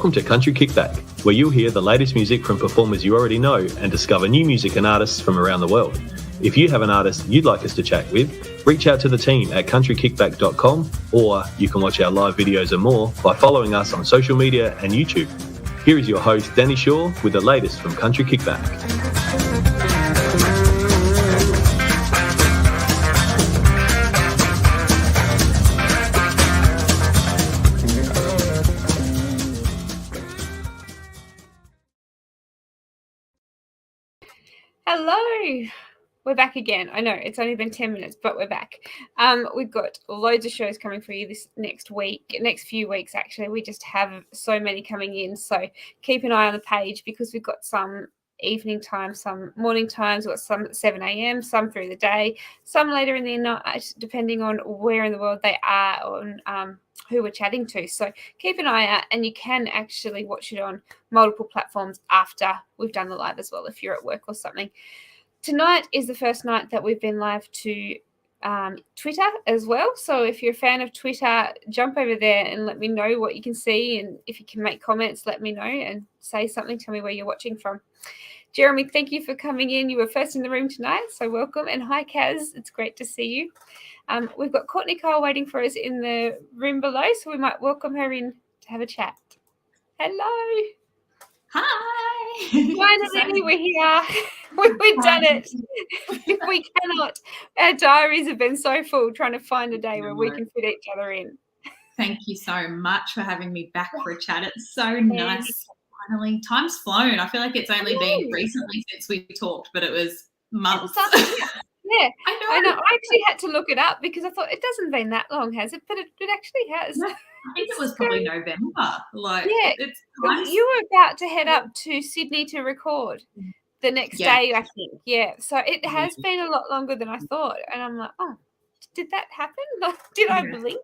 Welcome to Country Kickback, where you'll hear the latest music from performers you already know and discover new music and artists from around the world. If you have an artist you'd like us to chat with, reach out to the team at countrykickback.com, or you can watch our live videos and more by following us on social media and YouTube. Here is your host, Danni Shaw, with the latest from Country Kickback. Hello, we're back again. I know it's only been 10 minutes, but we're back. We've got loads of shows coming for you this next few weeks actually. We just have so many coming in, so keep an eye on the page because we've got some evening time, some morning times, we've got some at 7 a.m, some through the day, some later in the night, depending on where in the world they are on who we're chatting to. So keep an eye out, and you can actually watch it on multiple platforms after we've done the live as well if you're at work or something. Tonight is the first night that we've been live to Twitter as well. So if you're a fan of Twitter, jump over there and let me know what you can see, and if you can make comments, let me know and say something. Tell me where you're watching from. Jeremy, thank you for coming in. You were first in the room tonight, so welcome. And hi, Kaz. It's great to see you. We've got Courtney Keil waiting for us in the room below, so we might welcome her in to have a chat. Hello. Hi. Finally, we're here. We've done it. We cannot. Our diaries have been so full trying to find a day where we can fit each other in. Thank you so much for having me back for a chat. It's so nice. Finally, time's flown. I feel like it's only been recently since we talked, but it was months. Yeah, I know. I actually had to look it up because I thought it doesn't been that long, has it? But it actually has. No, I think it was probably November. It's nice. You were about to head up to Sydney to record the next day, I think. Yeah, so it has been a lot longer than I thought, and I'm like, oh, did that happen? Did I blink?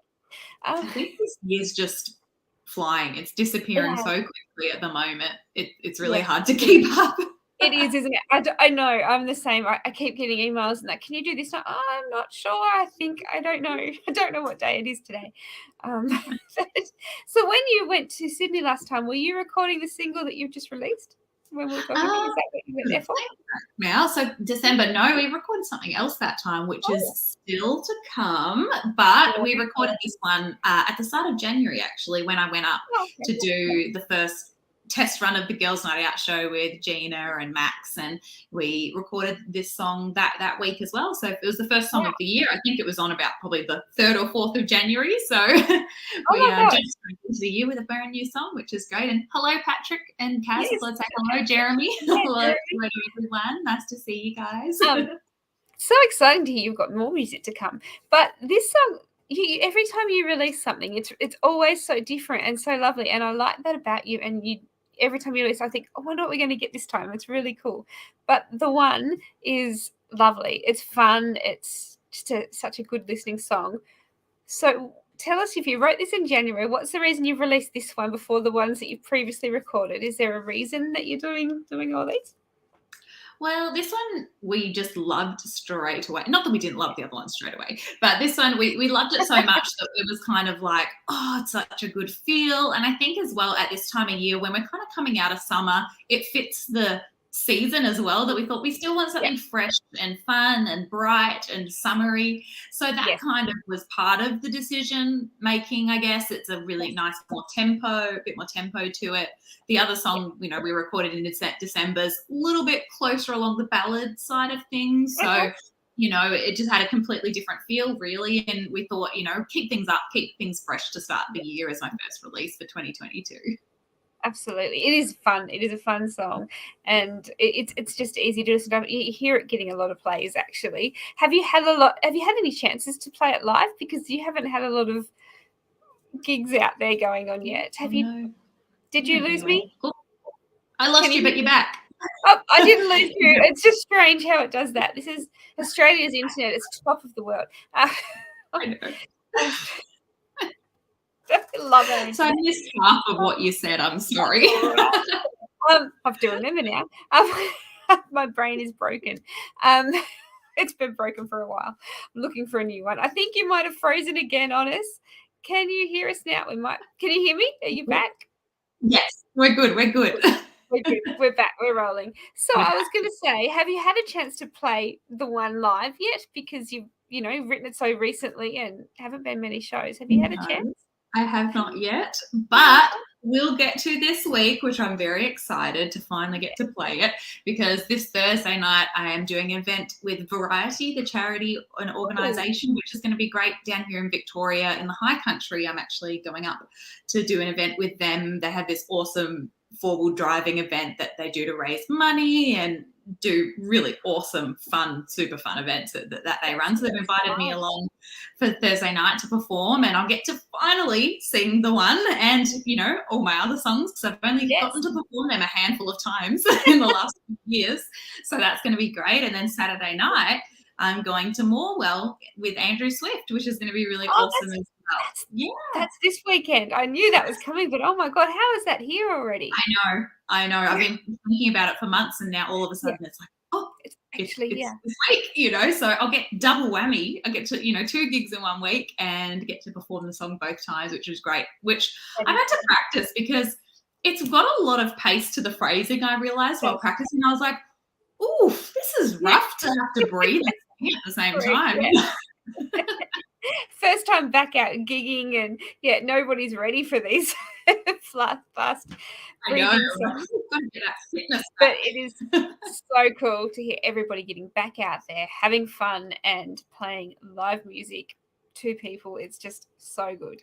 I think this year's just flying. It's disappearing so quickly at the moment. It's really hard to keep up. It is, isn't it? I know. I'm the same. I keep getting emails and can you do this now? Oh, I'm not sure. I don't know. I don't know what day it is today. So when you went to Sydney last time, were you recording the single that you've just released? When we were talking, is that what you went there for? Now, so December. No, we recorded something else that time, which is still to come. But we recorded this one at the start of January, actually, when I went up to do the first test run of the Girls Night Out show with Gina and Max, and we recorded this song that week as well. So it was the first song of the year. I think it was on about probably the 3rd or 4th of January. So we just went into the year with a brand new song, which is great. And hello, Patrick and Kaz. Yes. Let's say hello, Jeremy. Hello to everyone. Nice to see you guys. So exciting to hear you've got more music to come. But this song, every time you release something, it's always so different and so lovely. And I like that about you. And every time you release, I think, I wonder what we're going to get this time. It's really cool. But the one is lovely. It's fun. It's just such a good listening song. So tell us, if you wrote this in January, what's the reason you've released this one before the ones that you've previously recorded? Is there a reason that you're doing all these? Well, this one we just loved straight away. Not that we didn't love the other one straight away, but this one we loved it so much that it was kind of like, oh, it's such a good feel. And I think as well at this time of year when we're kind of coming out of summer, it fits the season as well, that we thought we still want something fresh and fun and bright and summery. So that kind of was part of the decision making, I guess. It's a really nice a bit more tempo to it. The other song, we recorded in December's a little bit closer along the ballad side of things. So, it just had a completely different feel, really. And we thought, keep things up, keep things fresh to start the year as my first release for 2022. Absolutely. It is fun. It is a fun song. And it's just easy to listen to. You hear it getting a lot of plays, actually. Have you had any chances to play it live? Because you haven't had a lot of gigs out there going on yet. Have you? No. Did you lose me? I lost you, but you're back. Oh, I didn't lose you. It's just strange how it does that. This is Australia's internet. It's top of the world. I know. I love it. So I missed half of what you said. I'm sorry. I have to remember now. My brain is broken. It's been broken for a while. I'm looking for a new one. I think you might have frozen again on us. Can you hear us now? Can you hear me? Are you back? Yes, we're good. We're good. We're good. We're back. We're rolling. So I was going to say, have you had a chance to play the one live yet? Because you've, written it so recently and haven't been many shows. Have you had a No, chance? I have not yet, but we'll get to this week, which I'm very excited to finally get to play it, because this Thursday night I am doing an event with Variety, the charity and organisation, which is going to be great down here in Victoria in the high country. I'm actually going up to do an event with them. They have this awesome four-wheel driving event that they do to raise money and do really awesome, fun, super fun events that they run. So they've invited me along for Thursday night to perform, and I'll get to finally sing the one and, all my other songs, because I've only gotten to perform them a handful of times in the last few years. So that's going to be great. And then Saturday night, I'm going to Morwell with Andrew Swift, which is going to be really awesome as well. That's this weekend. I knew that was coming, but oh my God, how is that here already? I know. I've been thinking about it for months, and now all of a sudden it's like, it's actually this week, so I'll get double whammy. I get to, 2 gigs in 1 week and get to perform the song both times, which is great, which I've had to practice because it's got a lot of pace to the phrasing. I realized while practicing, I was like, oof, this is rough to have to breathe and sing at the same time. First time back out gigging, and nobody's ready for these fast breathing songs. But it is so cool to hear everybody getting back out there, having fun and playing live music to people. It's just so good.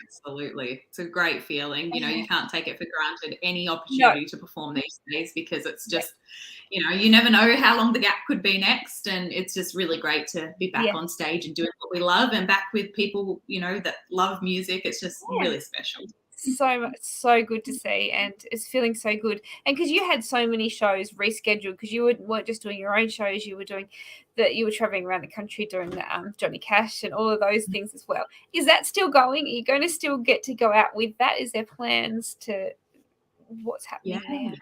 Absolutely. It's a great feeling. You can't take it for granted, any opportunity to perform these days, because it's just, you never know how long the gap could be next. And it's just really great to be back on stage and doing what we love, and back with people, that love music. It's just really special. So good to see, and it's feeling so good. And because you had so many shows rescheduled, because you weren't just doing your own shows, you were traveling around the country doing the Johnny Cash and all of those things as well. Is that still going? Are you going to still get to go out with that? Is there plans to what's happening there?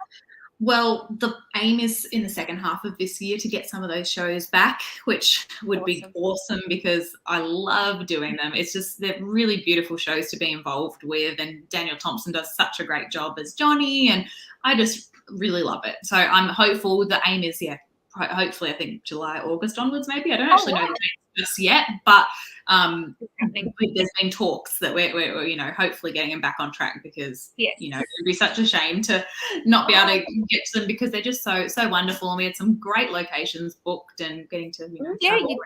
Well, the aim is in the second half of this year to get some of those shows back, which would be awesome, because I love doing them. It's just, they're really beautiful shows to be involved with, and Daniel Thompson does such a great job as Johnny, and I just really love it. So I'm hopeful. The aim is, hopefully, I think July, August onwards, maybe. I don't actually know the dates just yet, but there's been talks that we're hopefully getting them back on track, because it'd be such a shame to not be able to get to them, because they're just so wonderful, and we had some great locations booked, and getting to travel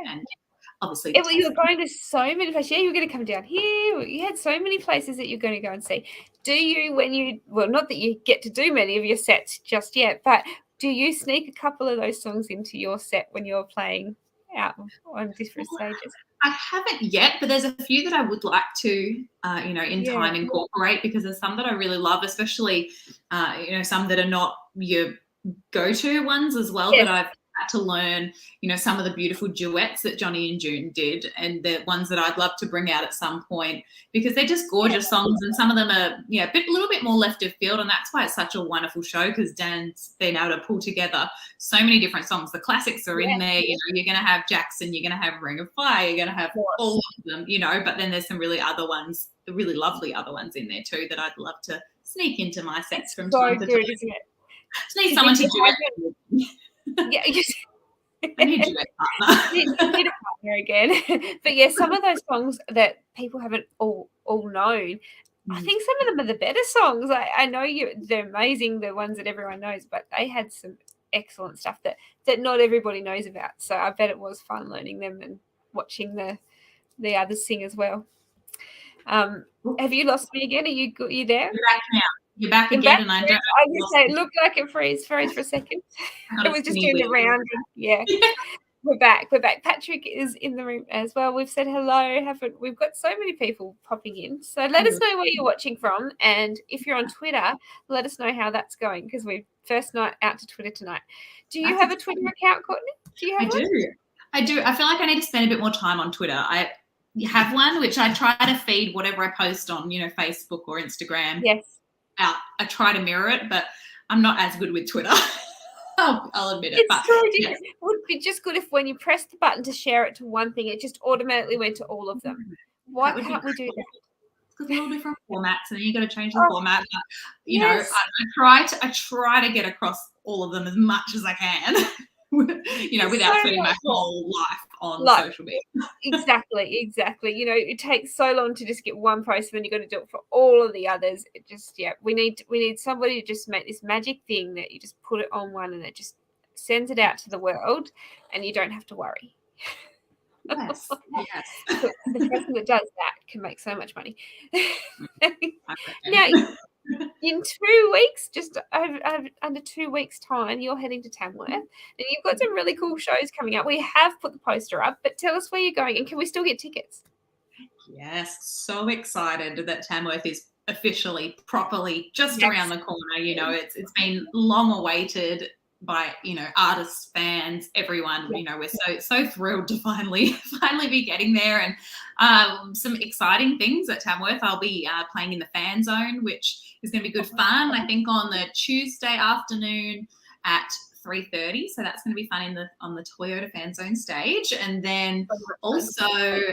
and obviously you're going to so many places. You're going to come down here. You had so many places that you're going to go and see. Do you, not that you get to do many of your sets just yet, but do you sneak a couple of those songs into your set when you're playing out on different stages? I haven't yet, but there's a few that I would like to, in time incorporate, because there's some that I really love, especially, some that are not your go-to ones as well, that I've had to learn, some of the beautiful duets that Johnny and June did, and the ones that I'd love to bring out at some point, because they're just gorgeous songs, and some of them are, a little bit more left of field, and that's why it's such a wonderful show, because Dan's been able to pull together so many different songs. The classics are in there. You're going to have Jackson, you're going to have Ring of Fire, you're going to have all of them, but then there's some really really lovely other ones in there too that I'd love to sneak into my sets from time to time. Isn't it? Just need someone to do it. I need you need a partner again. But some of those songs that people haven't all known, I think some of them are the better songs. I know they're amazing, the ones that everyone knows, but they had some excellent stuff that not everybody knows about. So I bet it was fun learning them and watching the others sing as well. Have you lost me again? Are you there? You're back now. You're back again, and I don't. I was going to say, it looked like it froze for a second. It was just doing the round. We're back. Patrick is in the room as well. We've said hello. We've got so many people popping in. So let us know where you're watching from, and if you're on Twitter, let us know how that's going, because we're first night out to Twitter tonight. Do you have a Twitter account, Courtney? Do you have one? I do. I feel like I need to spend a bit more time on Twitter. I have one which I try to feed whatever I post on, Facebook or Instagram. Yes. Out. I try to mirror it, but I'm not as good with Twitter. I'll admit it. It would be just good if when you press the button to share it to one thing, it just automatically went to all of them. Why can't we do that? because they're all different formats, and then you got to change the format. But, you know, I try to get across all of them as much as I can, you know, without spending my whole life on social media. Exactly. You know, it takes so long to just get one post, and then you got to do it for all of the others. It just, we need somebody to just make this magic thing that you just put it on one, and it just sends it out to the world, and you don't have to worry. Yes. The person that does that can make so much money. Now, in 2 weeks, just under 2 weeks' time, you're heading to Tamworth, and you've got some really cool shows coming up. We have put the poster up, but tell us where you're going, and can we still get tickets? Yes, so excited that Tamworth is officially, properly just around the corner. You know, it's been long awaited by, you know, artists, fans, everyone. You know, we're so thrilled to finally be getting there. And some exciting things at Tamworth. I'll be playing in the fan zone, which is going to be good fun. I think on the Tuesday afternoon at 3:30, so that's going to be fun on the Toyota fan zone stage. And then also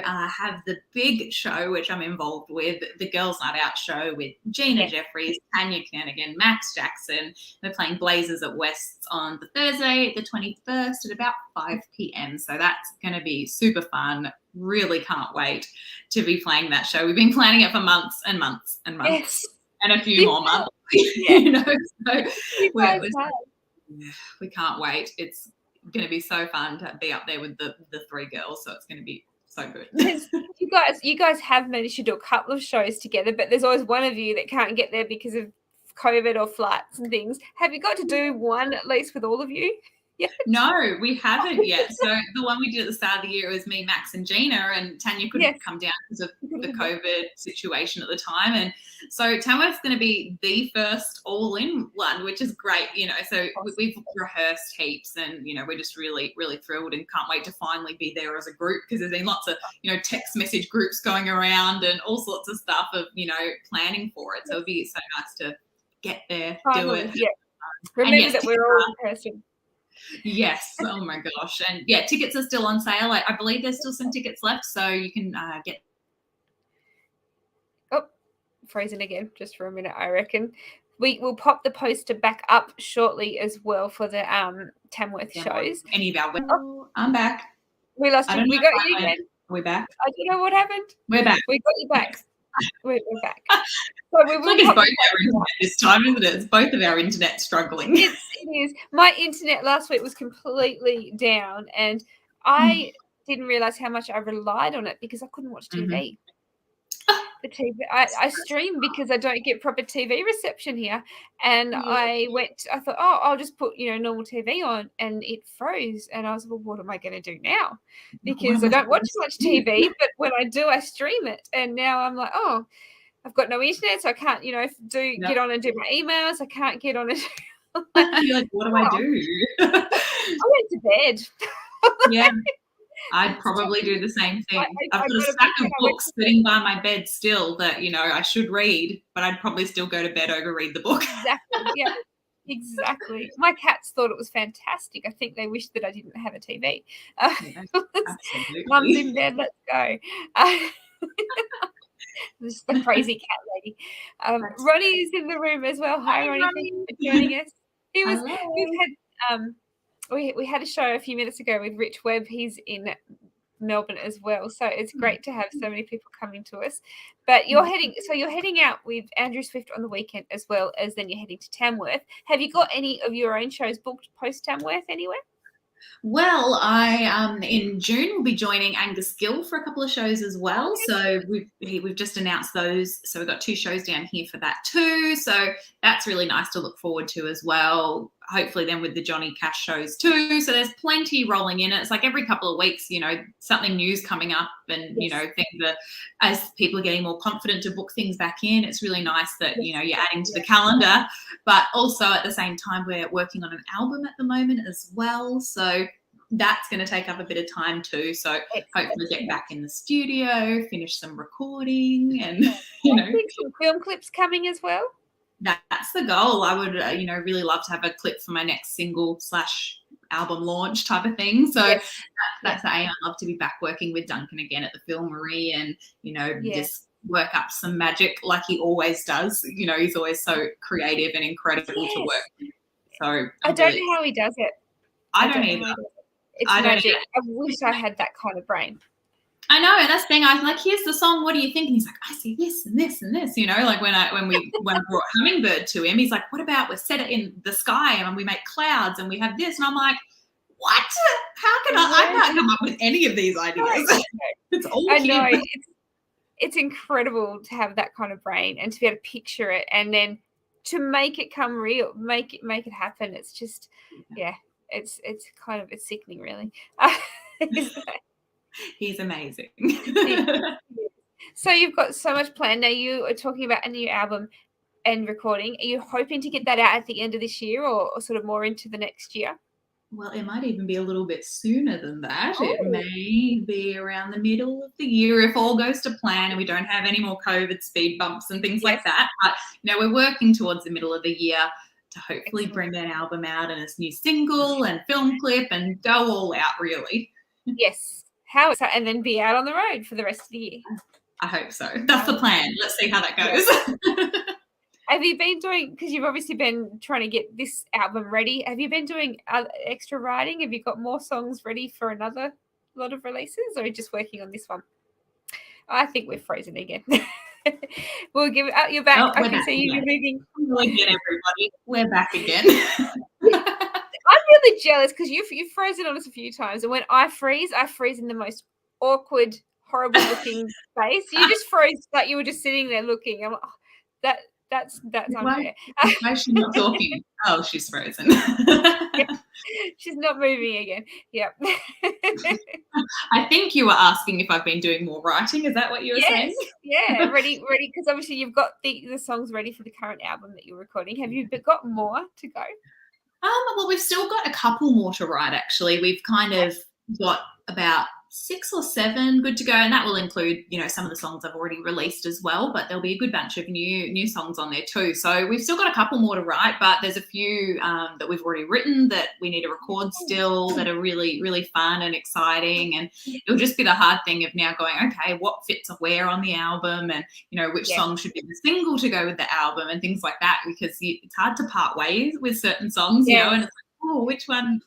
have the big show, which I'm involved with, the Girls Night Out show with Gina Jeffries, Tanya Kernaghan, Max Jackson. We're playing Blazers at West's on the Thursday, the 21st, at about 5 p.m. So that's going to be super fun. Really can't wait to be playing that show. We've been planning it for months and months and months, and a few more months. You know, so we can't wait. It's going to be so fun to be up there with the three girls. So it's going to be so good. You guys have managed to do a couple of shows together, but there's always one of you that can't get there because of COVID or flights and things. Have you got to do one at least with all of you? Yeah. No, we haven't yet. So the one we did at the start of the year was me, Max, and Gina, and Tanya couldn't come down because of the COVID situation at the time. And so Tamworth's going to be the first all-in one, which is great, you know. So we've rehearsed heaps, and, you know, we're just really, really thrilled and can't wait to finally be there as a group, because there's been lots of, you know, text message groups going around and all sorts of stuff of, you know, planning for it. So it'll be so nice to get there, do it. Yeah. Remember that we're all in person. Yes. Oh my gosh. And yeah, tickets are still on sale. I believe there's still some tickets left, so you can get. Oh, frozen again, just for a minute, I reckon. We will pop the poster back up shortly as well for the Tamworth shows. Any of our I'm back. We lost you. We got you again. We're back. I don't know what happened. We're back. We got you back. We're back. So we will. It's both our internet this time, isn't it? It's both of our internet struggling. It is. My internet last week was completely down, and I didn't realize how much I relied on it because I couldn't watch TV. The TV, I stream because I don't get proper TV reception here, and I thought, oh, I'll just put, you know, normal TV on, and it froze, and I was like, well, what am I going to do now? Because I don't watch much TV, but when I do, I stream it, and now I'm like, oh, I've got no internet, so I can't, you know, get on and do my emails. I can't get on and You're like, what do I do? I went to bed. Yeah. I'd probably do the same thing. I've got a stack of books sitting by my bed still that, you know, I should read, but I'd probably still go to bed over read the book. Exactly. Yeah. Exactly. My cats thought it was fantastic. I think they wished that I didn't have a TV. Mum's in bed. Let's go. This is the crazy cat lady. Ronnie is in the room as well. Hi, Ronnie. Thank you for joining us. We had a show a few minutes ago with Rich Webb. He's in Melbourne as well, so it's great to have so many people coming to us. But you're heading out with Andrew Swift on the weekend, as well as then you're heading to Tamworth. Have you got any of your own shows booked post Tamworth anywhere? Well, I in June will be joining Angus Gill for a couple of shows as well. So we've just announced those. So we've got 2 shows down here for that too. So that's really nice to look forward to as well. Hopefully then with the Johnny Cash shows too. So there's plenty rolling in. It's like every couple of weeks, you know, something new's coming up, and, you know, things that as people are getting more confident to book things back in, it's really nice that, you know, you're adding to the calendar. But also at the same time, we're working on an album at the moment as well. So that's going to take up a bit of time too. So hopefully get back in the studio, finish some recording, and, you know. Some film clips coming as well. That's the goal. I would, you know, really love to have a clip for my next single / album launch type of thing. So that's the aim. I'd love to be back working with Duncan again at the Filmery, and, you know, just work up some magic like he always does. You know, he's always so creative and incredible to work with. So I don't know how he does it. I don't either. It's magic. I wish I had that kind of brain. I know, and that's the thing. I was like, "Here's the song. What do you think?" And he's like, "I see this and this and this." You know, like when I brought Hummingbird to him, he's like, "What about we set it in the sky and we make clouds and we have this?" And I'm like, "What? How can I can't come up with any of these ideas." It's all I know. It's incredible to have that kind of brain and to be able to picture it and then to make it come real, make it happen. It's just, it's sickening, really. He's amazing. So you've got so much planned. Now you are talking about a new album and recording. Are you hoping to get that out at the end of this year or sort of more into the next year? Well, it might even be a little bit sooner than that. It may be around the middle of the year if all goes to plan and we don't have any more COVID speed bumps and things like that. But, we're working towards the middle of the year to hopefully bring an album out and its new single and film clip and go all out, really. Yes. How is that? And then be out on the road for the rest of the year. I hope so. That's the plan. Let's see how that goes. Have you been doing, because you've obviously been trying to get this album ready, have you been doing extra writing? Have you got more songs ready for another lot of releases or are you just working on this one? I think we're frozen again. We'll give it out. You're back. I can see you're moving. Again, everybody. We're back again. I'm really jealous because you've frozen on us a few times. And when I freeze in the most awkward, horrible looking face. You just froze like you were just sitting there looking. I'm like, that's unfair. Why is she not talking? Oh, she's frozen. She's not moving again. Yep. I think you were asking if I've been doing more writing. Is that what you were saying? Yeah, ready. Because obviously you've got the songs ready for the current album that you're recording. Have you got more to go? Well, we've still got a couple more to write, actually. We've kind of got about 6 or 7 good to go, and that will include, some of the songs I've already released as well, but there'll be a good bunch of new songs on there too. So we've still got a couple more to write, but there's a few that we've already written that we need to record still that are really, really fun and exciting, and it'll just be the hard thing of now going, okay, what fits where on the album, and which song should be the single to go with the album and things like that, because it's hard to part ways with certain songs, and it's which one,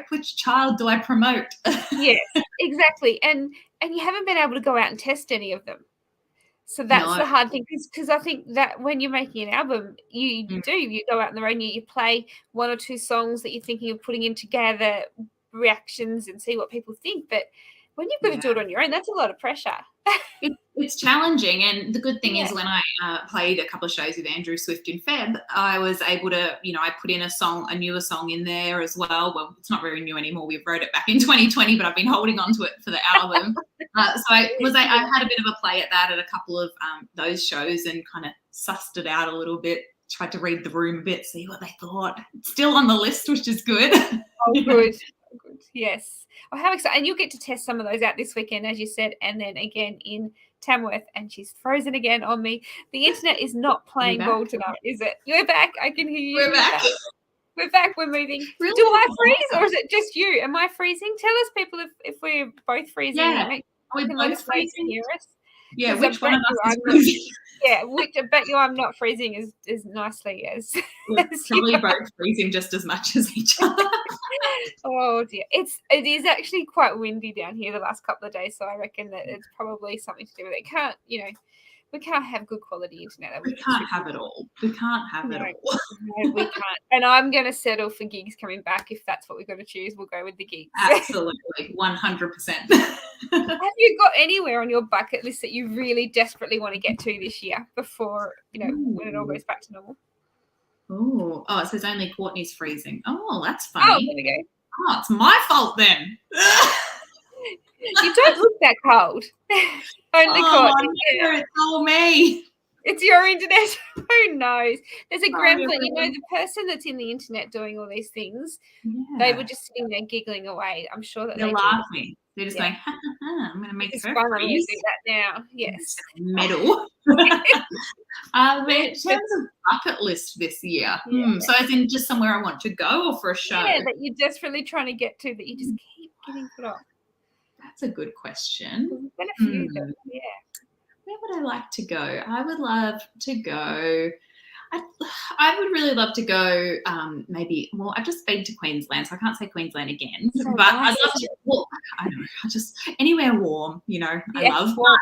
which child do I promote? Yes, exactly. And you haven't been able to go out and test any of them. So that's the hard thing, because I think that when you're making an album, you go out on the road and you play 1 or 2 songs that you're thinking of putting in together, reactions and see what people think. But when you've got to do it on your own, that's a lot of pressure. It's challenging, and the good thing is when I played a couple of shows with Andrew Swift in Feb, I was able to, I put in a newer song in there as well. Well, it's not very new anymore. We wrote it back in 2020, but I've been holding on to it for the album. So I had a bit of a play at that at a couple of those shows and kind of sussed it out a little bit, tried to read the room a bit, see what they thought. It's still on the list, which is good. Oh, good. Yes. Oh, how exciting. And you'll get to test some of those out this weekend, as you said, and then again in Tamworth. And she's frozen again on me. The internet is not playing ball tonight, is it? You're back. I can hear you. We're back. We're back. We're moving. Really? Do I freeze or is it just you? Am I freezing? Tell us, people, if we're both freezing. Yeah. Are we both freezing? Hear us. Yeah, which one of us is freezing? Yeah, I bet you I'm not freezing as nicely as we're probably both freezing just as much as each other. Oh dear, it is actually quite windy down here the last couple of days, so I reckon that it's probably something to do with it. We can't have good quality internet. We can't have it all. We can't have it all. No, we can't. And I'm going to settle for gigs coming back. If that's what we've got to choose, we'll go with the gigs. Absolutely, 100%. Have you got anywhere on your bucket list that you really desperately want to get to this year before, when it all goes back to normal? Oh, it says only Courtney's freezing. Oh, that's funny. Oh, there we go. Oh, it's my fault then. You don't look that cold. Only Courtney. No, it's all me. It's your internet. Who knows? There's a gremlin, the person that's in the internet doing all these things, they were just sitting there giggling away. I'm sure that they're laughing. They're just going, ha, ha, ha, I'm going to make her fun. I'm going to do that now. Yes. Medal. But in terms of bucket list this year, so as in just somewhere I want to go or for a show? Yeah, that you're desperately trying to get to that you just keep getting put off. That's a good question. There's been a few, Where would I like to go? I would love to go. I would really love to go. Maybe. Well, I've just been to Queensland, so I can't say Queensland again. So But nice, I'd love isn't to. it? Well, I don't know. I just anywhere warm. I Yeah, love. well,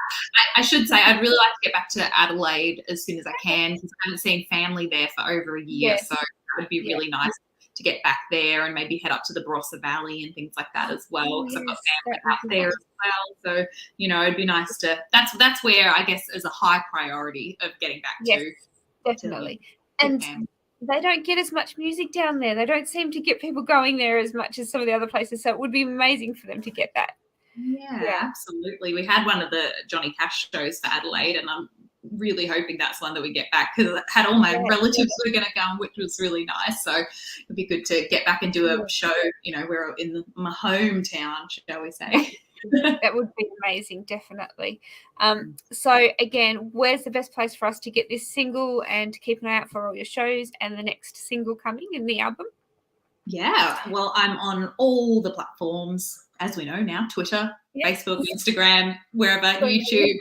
I should say I'd really like to get back to Adelaide as soon as I can because I haven't seen family there for over a year. yes, So that would be yeah. really nice to get back there and maybe head up to the Barossa Valley and things like that as well Oh, because I've got yes, family that would out be there nice. as well. So it'd be nice to. That's where I guess is a high priority of getting back Yes, to definitely. see And family. they don't get as much music down there. They don't seem to get people going there as much as some of the other places. So it would be amazing for them to get that. Yeah, absolutely. We had one of the Johnny Cash shows for Adelaide, and I'm really hoping that's one that we get back because I had all my relatives who were going to come, which was really nice. So it'd be good to get back and do a show, we're in my hometown, shall we say. That would be amazing, definitely. So again, where's the best place for us to get this single and to keep an eye out for all your shows and the next single coming in the album? Yeah, well, I'm on all the platforms, as we know now, Twitter, Facebook, Instagram, wherever, YouTube.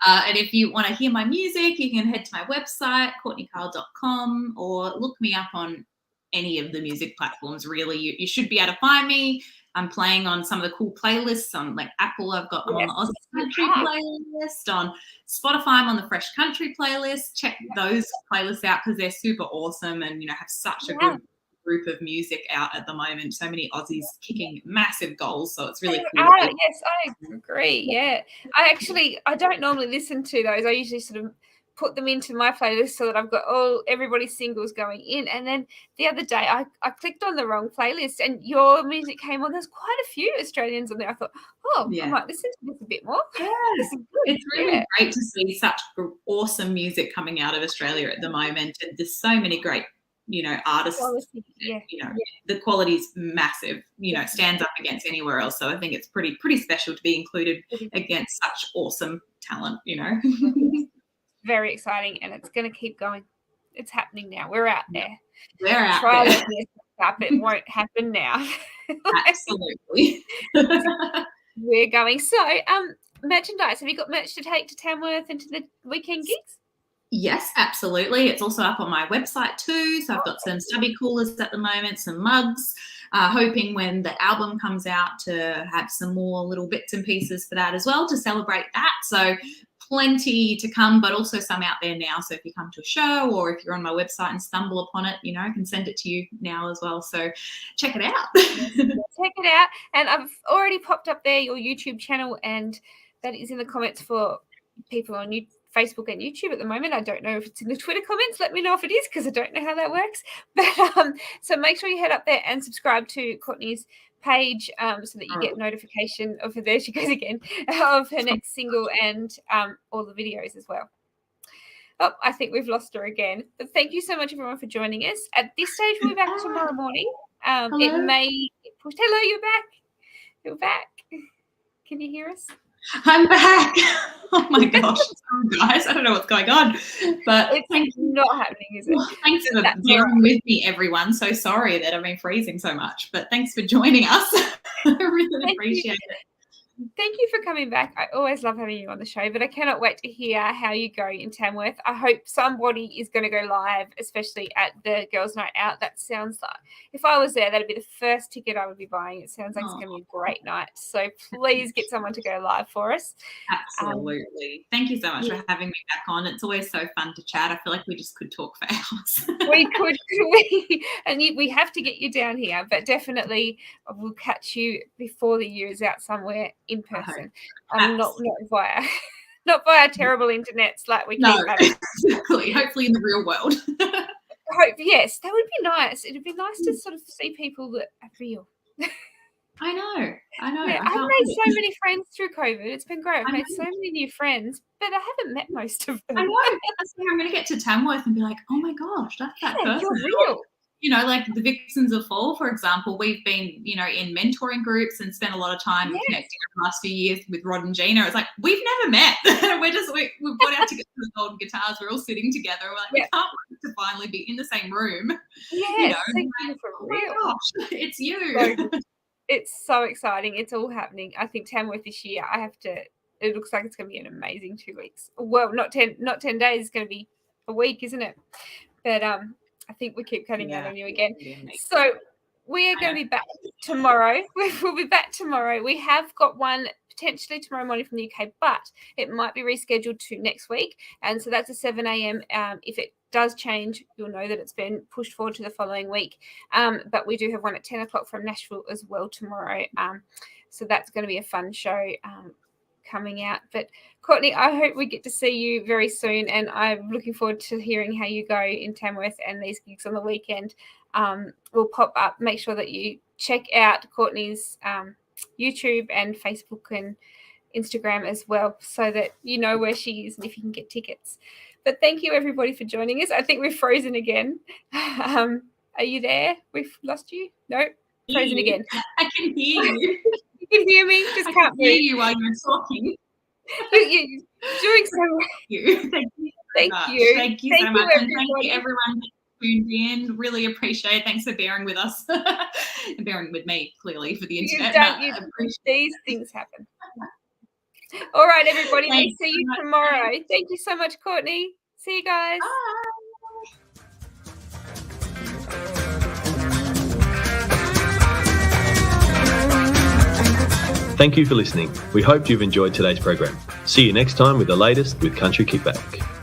And if you want to hear my music, you can head to my website, courtneykeil.com, or look me up on any of the music platforms, really. You should be able to find me. I'm playing on some of the cool playlists on like Apple. I'm on the Aussie Country playlist. On Spotify, I'm on the Fresh Country playlist. Check those playlists out because they're super awesome and, have such a good group of music out at the moment. So many Aussies kicking massive goals. So it's really cool. Yes, I agree. Yeah. I don't normally listen to those. I usually sort of put them into my playlist so that I've got everybody's singles going in. And then the other day I clicked on the wrong playlist and your music came on. There's quite a few Australians on there. I thought, I might listen to this a bit more. Yeah. It's really great to see such awesome music coming out of Australia at the moment. And there's so many great artists, the quality's massive, stands up against anywhere else. So I think it's pretty special to be included against such awesome talent, Very exciting, and it's going to keep going. It's happening now. We're out there. We're out there. It won't happen now. Absolutely. We're going. So, merchandise. Have you got merch to take to Tamworth and to the weekend gigs? Yes, absolutely. It's also up on my website too. So I've got some stubby coolers at the moment, some mugs, hoping when the album comes out to have some more little bits and pieces for that as well to celebrate that. So plenty to come, but also some out there now. So if you come to a show or if you're on my website and stumble upon it, I can send it to you now as well. So check it out. Check it out. And I've already popped up there your YouTube channel, and that is in the comments for people on Facebook and YouTube at the moment. I don't know if it's in the Twitter comments. Let me know if it is because I don't know how that works. But so make sure you head up there and subscribe to Courtney's page so that you get notification of her. There she goes again, of her next single and all the videos as well. Oh, I think we've lost her again. But thank you so much, everyone, for joining us. At this stage, we'll be back tomorrow morning. It may push. Hello, you're back. You're back. Can you hear us? I'm back. Oh my gosh, guys, I don't know what's going on, but it's not happening, is it? Thanks for bearing with me, everyone. So sorry that I've been freezing so much, but thanks for joining us. I really appreciate it. Thank you for coming back. I always love having you on the show, but I cannot wait to hear how you go in Tamworth. I hope somebody is going to go live, especially at the Girls' Night Out. That sounds like, if I was there, that'd be the first ticket I would be buying. It sounds like it's going to be a great night. So please get someone to go live for us. Absolutely. Thank you so much for having me back on. It's always so fun to chat. I feel like we just could talk for hours. We could. And we have to get you down here, but definitely we'll catch you before the year is out somewhere in person. Not via terrible internets like we keep having. Exactly. Hopefully in the real world. Yes, that would be nice. It'd be nice to sort of see people that are real. I know. Yeah, I've made so many friends through COVID. It's been great. I've made so many new friends, but I haven't met most of them. I know. I'm going to get to Tamworth and be like, oh my gosh, that's that person. You're real. Like the Vixens of Fall, for example, we've been, in mentoring groups and spent a lot of time connecting over the last few years with Rod and Gina. It's like, we've never met. We've got out to get the golden guitars. We're all sitting together. We're like, we can't wait to finally be in the same room. Yes, thank you for real. Oh my gosh, it's you. It's so exciting. It's all happening. I think Tamworth this year, I have to it looks like it's going to be an amazing 2 weeks. Well, not 10 days. It's going to be a week, isn't it? But I think we keep cutting out on you again. So we are going to be back tomorrow. We'll be back tomorrow. We have got one potentially tomorrow morning from the UK, but it might be rescheduled to next week. And so that's a 7 a.m. If it does change, you'll know that it's been pushed forward to the following week. But we do have one at 10 o'clock from Nashville as well tomorrow. So that's going to be a fun show coming out. But Courtney, I hope we get to see you very soon, and I'm looking forward to hearing how you go in Tamworth and these gigs on the weekend. Will pop up. Make sure that you check out Courtney's YouTube and Facebook and Instagram as well, so that you know where she is and if you can get tickets. But thank you everybody for joining us. I think we're frozen again. Are you there? We've lost you? No, frozen again. I can hear you. You can hear me. Just I can't can hear you while you're talking. You're doing so well. Thank you. Thank you so much. And thank you everyone who tuned in. Really appreciate it. Thanks for bearing with us. And bearing with me, clearly, for the internet. These things happen. All right, everybody. We'll see you tomorrow. Thank you so much, Courtney. See you guys. Bye. Thank you for listening. We hope you've enjoyed today's program. See you next time with the latest with Country Kickback.